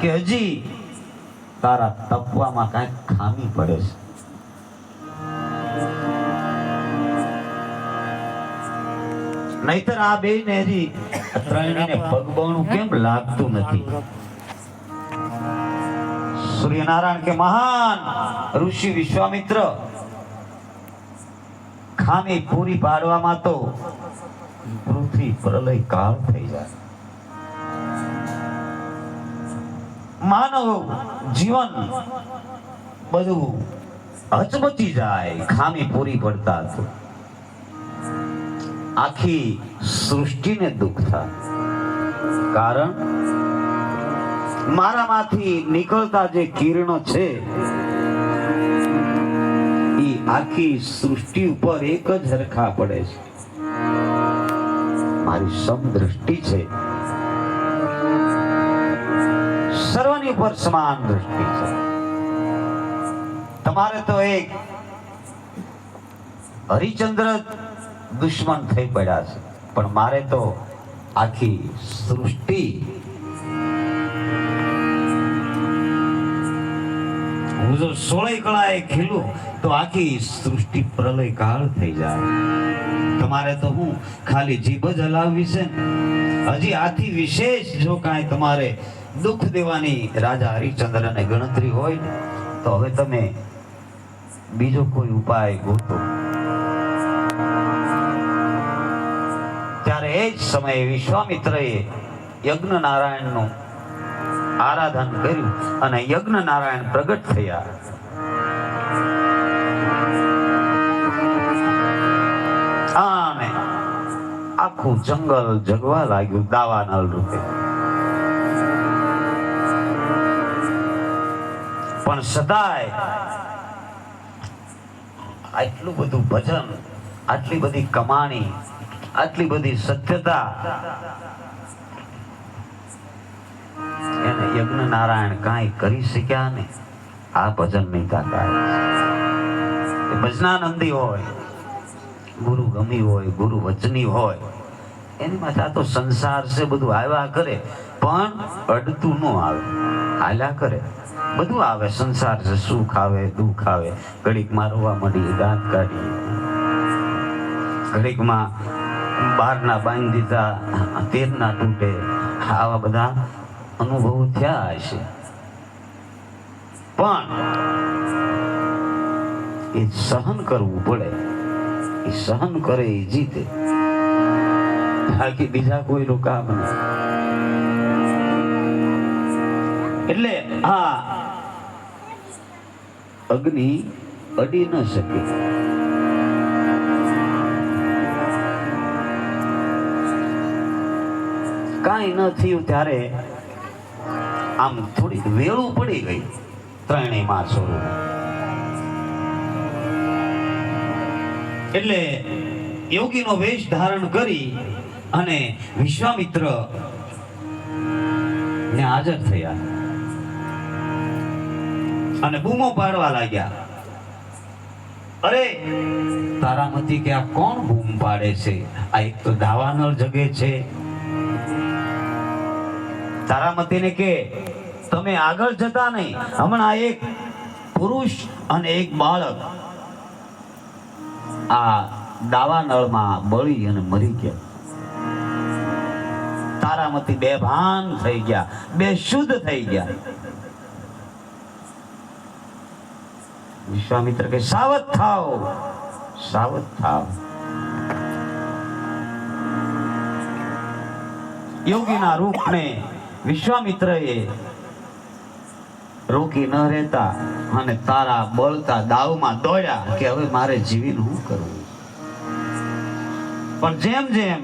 કે હજી તારા તપવામાં કાંઈક ખામી પડે છે. નહીતર આ બે ને હજી ત્રણેયને પગબોણું કેમ લાગતું નથી? સૂર્યનારાયણ કે મહાન ઋષિ વિશ્વામિત્ર, ખામી પૂરી પાડવામાં તો પૃથ્વી પ્રલય કાળ થઈ જાય. માનવ જીવન બધું હચમચી જાય ખામી પૂરી પડતા હતું. આખી સૃષ્ટિને દુઃખ થાય, કારણ મારામાંથી નીકળતા જે કિરણો છે એ આખી સૃષ્ટિ ઉપર એક જ હરખા પડે છે. મારી સમદ્રષ્ટિ છે, સર્વની ઉપર સમાન દૃષ્ટિ છે. તમારે તો એક હરિચંદ્ર દુશ્મન થઈ પડ્યા છે, પણ મારે તો આખી સૃષ્ટિ. હું જો 16 કળાએ ખીલું તો આખી સૃષ્ટિ પ્રલય કાળ થઈ જાય. તમારે તો હું ખાલી જીભ જ હલાવવી છે. હજી આથી વિશેષ જો કાંઈ તમારે દુઃખ દેવાની રાજા હરિચંદ્રને ગણતરી હોય ને, તો હવે તમે બીજો કોઈ ઉપાય ગોતો. ત્યારે એ જ સમયે વિશ્વામિત્રએ યજ્ઞ નારાયણનું આરાધન કર્યું અને યજ્ઞ નારાયણ પ્રગટ થયા. અને આખું જંગલ જગવા લાગ્યું દાવાનળ રૂપે. પણ સદાય આટલું બધું ભજન, આટલી બધી કમાણી, આટલી બધી સત્યતા એને યજ્ઞ નારાયણ કાંઈ કરી શક્યા ને આ ભજન નહીં તાકાત. ભજનાનંદી હોય, ગુરુ ગમી હોય, ગુરુ વચની હોય, એની માટે આ તો સંસાર છે બધું આવ્યા કરે, પણ અડતું ન આવે, હાલ્યા કરે. બધું આવે, સંસાર છે, સુખ આવે, દુઃખ આવે, ઘડીકમાં રોવા મળી, દાંત કાઢી, ઘડીકમાં બારના બાંધી દીધા, તેરના તૂટે, આવા બધા અનુભવો થયા હશે. પણ એ સહન કરવું પડે. એ સહન કરે એ જીતે, બાકી બીજા કોઈ કામ નહીં. એટલે આ અગ્નિ અડી ન શકે. કાંઈ ન થયું ત્યારે આમ થોડી વેળું પડી ગઈ ત્રણેય માસો. એટલે યોગીનો વેશ ધારણ કરી અને વિશ્વામિત્ર ને હાજર થયા અને બૂમો પાડવા લાગ્યા. અરે તારામતી કે આ કોણ બૂમ પાડે છે? આ એક તો દાવાનળ જગે છે. તારામતીને કે તમે આગળ જતા નહીં, હમણાં એક પુરુષ અને એક બાળક આ દાવાનળમાં બળી અને મરી ગયા. તારામતી બેભાન થઈ ગયા, બેશુદ્ધ થઈ ગયા. વિશ્વામિત્ર કે સાવધ થાઓ, સાવધ થાઓ. યોગીના રૂપને વિશ્વામિત્રએ રોકી ન રહેતા અને તારા બળતા દાવમાં દોડ્યા કે હવે મારે જીવીને શું કરવું. પણ જેમ જેમ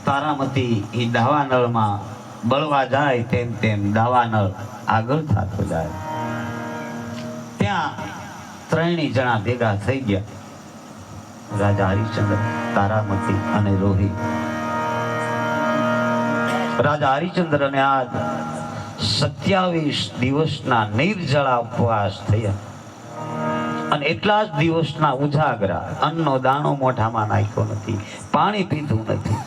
તારામતી એ દાવાનળમાં બળવા જાય તેમ તેમ દાવાનળ આગળ થતો જાય. ત્યાં ત્રણેય જણા ભેગા થઈ ગયા, રાજા હરિચંદ્ર, તારામતી અને રોહિત. રાજા હરિચંદ્રને આજ 27 દિવસના નિર્જળા ઉપવાસ થયા અને એટલા જ દિવસના ઉજાગરા. અન્નનો દાણો મોઢામાં નાખ્યો નથી, પાણી પીધું નથી.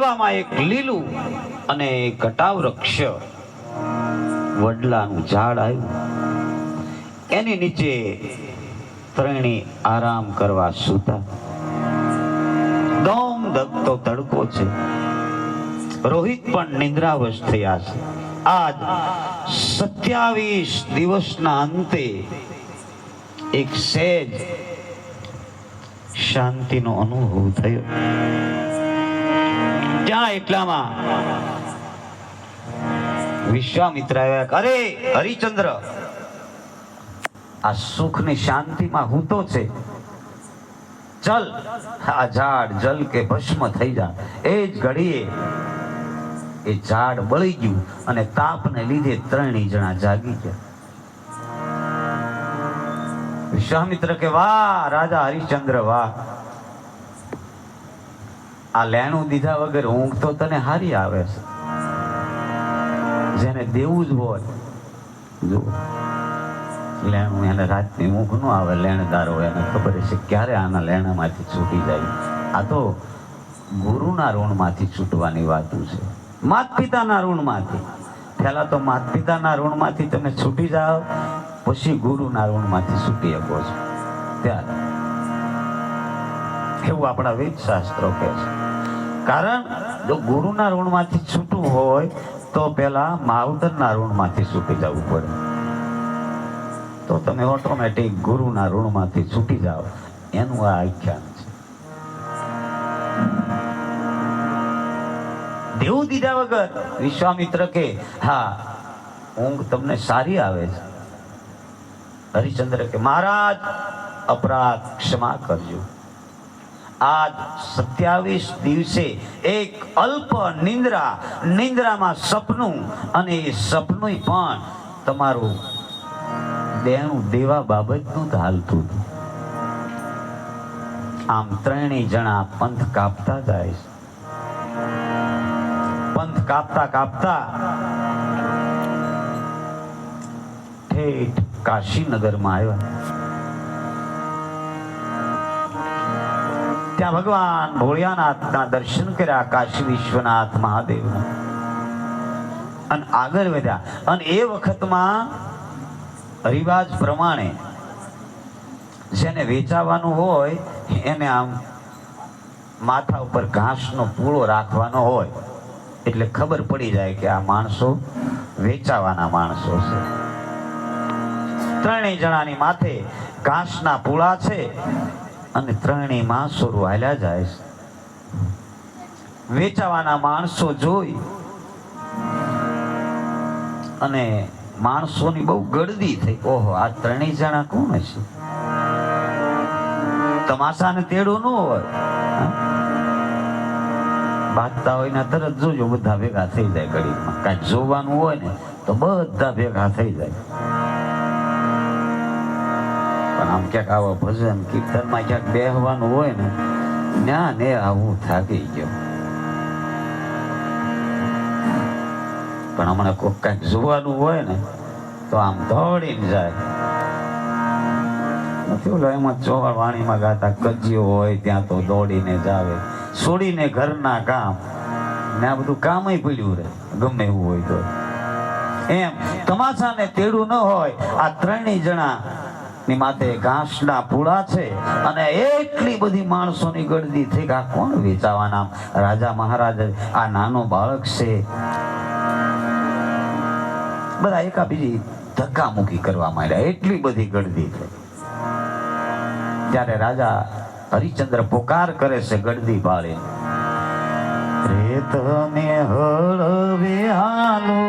એવામાં એક લીલું અને કટાવૃક્ષ વડલાનું ઝાડ આવ્યું. એની નીચે ત્રણેય આરામ કરવા સૂતા. દોમ દગતો તડકો છે. રોહિત પણ નિંદ્રાવશ થયા છે. આજ 27 દિવસના અંતે એક સહેજ શાંતિનો અનુભવ થયો. ત્યાં એટલામાં વિશ્વામિત્ર આવ્યા. અરે હરિચંદ્ર, આ સુખની શાંતિમાં હું તો છે. ચલ, આ ઝાડ જલ કે ભસ્મ થઈ જા. એ જ ઘડીએ એ ઝાડ બળી ગયું અને તાપને લીધે ત્રણેય જણા જાગી ગયા. વિશ્વામિત્ર કે વાહ રાજા હરિશ્ચંદ્ર વાહ, આ લેણું દીધા વગર ઊંઘ તો તને હારી આવે છે. જેને દેવું જ હોય, જો લેણું એને રાતની ઊંઘ ન આવે. લેણદાર હોય એને ખબર છે ક્યારે આના લેણામાંથી છૂટી જાય. આ તો ગુરુના ઋણમાંથી છૂટવાની વાતું છે, માત પિતાના ઋણમાંથી. પહેલા તો માત પિતાના ઋણમાંથી તમે છૂટી જાઓ, પછી ગુરુના ઋણમાંથી છૂટી શકો છો. ત્યારે એવું આપણા વેદ શાસ્ત્રો કહે છે. કારણ જો ગુરુના ઋણમાંથી છૂટવું હોય તો પેલા માવતરના ઋણમાંથી છૂટી જવું પડે. તો તમે ઓટોમેટિક ગુરુના ઋણમાંથી છૂટી જાઓ. એનું આ આખ્યાન છે. દેવું દીધા વગર વિશ્વામિત્ર કે હા ઊંઘ તમને સારી આવે છે. હરિચંદ્ર કે મહારાજ અપરાધ ક્ષમા કરજો. આજ 27 દિવસે એક અલ્પ નિંદ્રામાં સપનું, અને એ સપનું પણ તમારું દેણું દેવા બાબતનું જ હાલતું હતું. આમ ત્રણેય જણા પંથ કાપતા જાય છે. પંથ કાપતા કાપતા ઠેઠ કાશીનગરમાં આવ્યા. ત્યાં ભગવાન ભોળિયાનાથના દર્શન કર્યા, કાશી વિશ્વનાથ મહાદેવના, અને આગળ વધ્યા. અને એ વખતમાં રિવાજ પ્રમાણે જેને વેચાવાનું હોય એને આમ માથા ઉપર ઘાસનો પૂળો રાખવાનો હોય, એટલે ખબર પડી જાય કે આ માણસો વેચાવાના માણસો છે. ત્રણેય જણાની માથે ઘાસના પૂળા છે અને ત્રણેય માણસો હાલ્યા જાય છે. વેચાવાના માણસો જોઈ અને માણસોની બહુ ગળદી થઈ. ઓહો, આ ત્રણેય જણા કોણ હશે? તમાશાને તેડું ન હોય, બાજતા હોય ને તરત જોજો બધા ભેગા થઈ જાય. ઘડીમાં કાંઈક જોવાનું હોય ને તો બધા ભેગા થઈ જાય. પણ આમ ક્યાંક આવા ભજન કીર્તનમાં ક્યાંક બેહવાનું હોય ને, ના ને આવું થાકી ગયો. પણ હમણાં કોઈ કાંઈક જોવાનું હોય ને તો આમ દોડીને જાય. નથી ઓલો એમાં ચોળ વાણીમાં ગાતા, કજિયો હોય ત્યાં તો દોડીને જાવે, છોડીને ઘરના કામ ને આ બધું કામય પડ્યું રહે ગમે એવું હોય તો. એમ તમાશાને તેડું ન હોય. આ ત્રણેય જણા ની માથે ઘાસના પૂળા છે અને એટલી બધી માણસોની ગળદી થઈ કે આ કોણ વેચાવાના? રાજા મહારાજ, આ નાનો બાળક છે. બધા એકાબીજી ધક્કામુક્કી કરવા માંડ્યા, એટલી બધી ગળદી થઈ. ત્યારે રાજા હરિચંદ્ર પોકાર કરે છે ગળદી પાડી, રે તમે હળવે હાલો,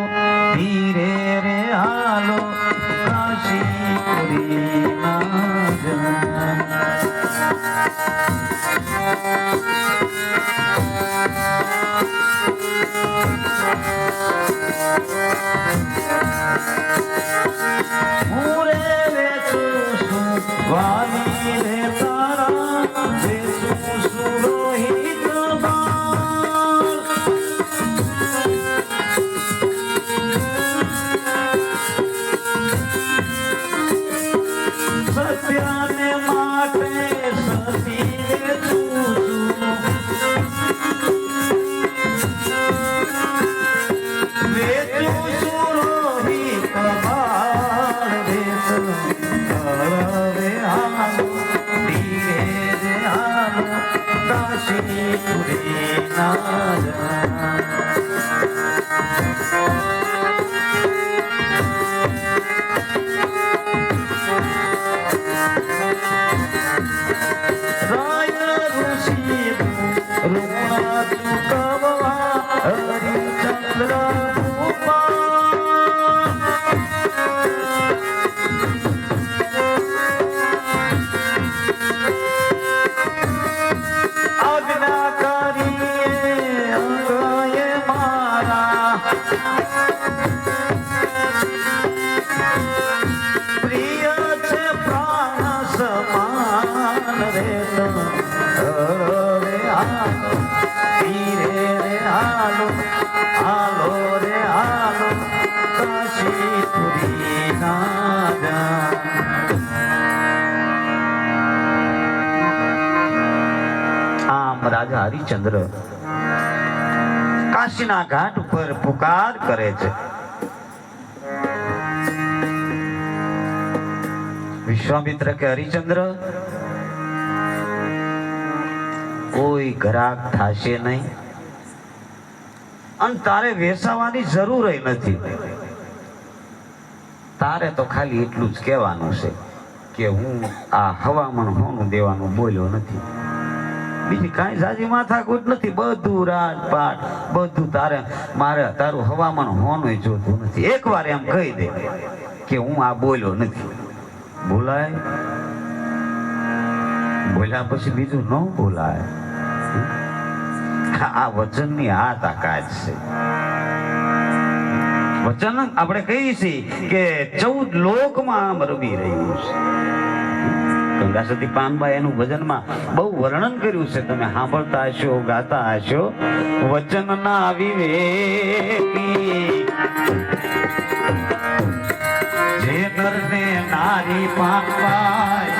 ધીરે રે હાલો, કાશીપુરી ના જન. હું રે વેચું છું વાલી રે તારા, વેચું છું રોહિત બાળ. સત્યાને માટે સતી વેચું છું, રાજા હરિચંદ્ર કાશીના ઘાટ ઉપર પુકાર કરે છે. વિશ્વામિત્ર કે હરિચંદ્ર કોઈ ગ્રાહક થાશે નહીં અને તારે વેસાવાની જરૂર નથી. તારે તો ખાલી એટલું જ કહેવાનું છે કે હું આ હવામાન હોનું દેવાનું બોલ્યો નથી. બીજી કાંઈ જાજી માથાકૂટ નથી. બધું રાજપાટ બધું તારે મારે તારું હવામાન હોનું જોતું નથી. એકવાર એમ કહી દે કે હું આ બોલ્યો નથી. બોલાય? બોલ્યા પછી બીજું ન બોલાય. આ વચનની આ તાકાત છે. વચન આપણે કહીએ છીએ કે 14 લોકમાં રમી રહ્યું છે. ગંગાસતી પાનબાઈ એનું ભજનમાં બહુ વર્ણન કર્યું છે. તમે સાંભળતા હશો, ગાતા હશો. વચનના વિવેકી જે નરને નારી પાનબાઈ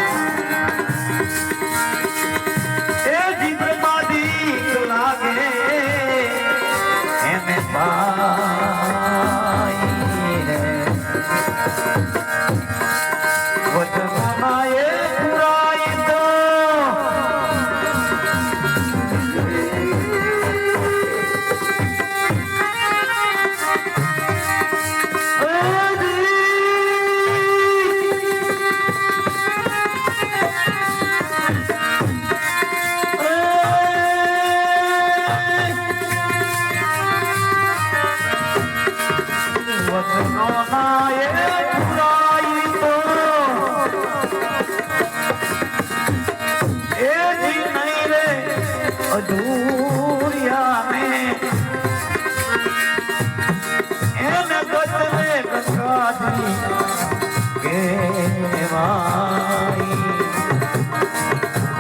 એ જીવમાંથી લાગે એને બાઈ વચનના એ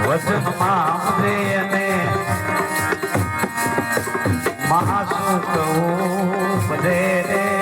વચનમાં પ્રેમે મહાસુખ ઉપજે રે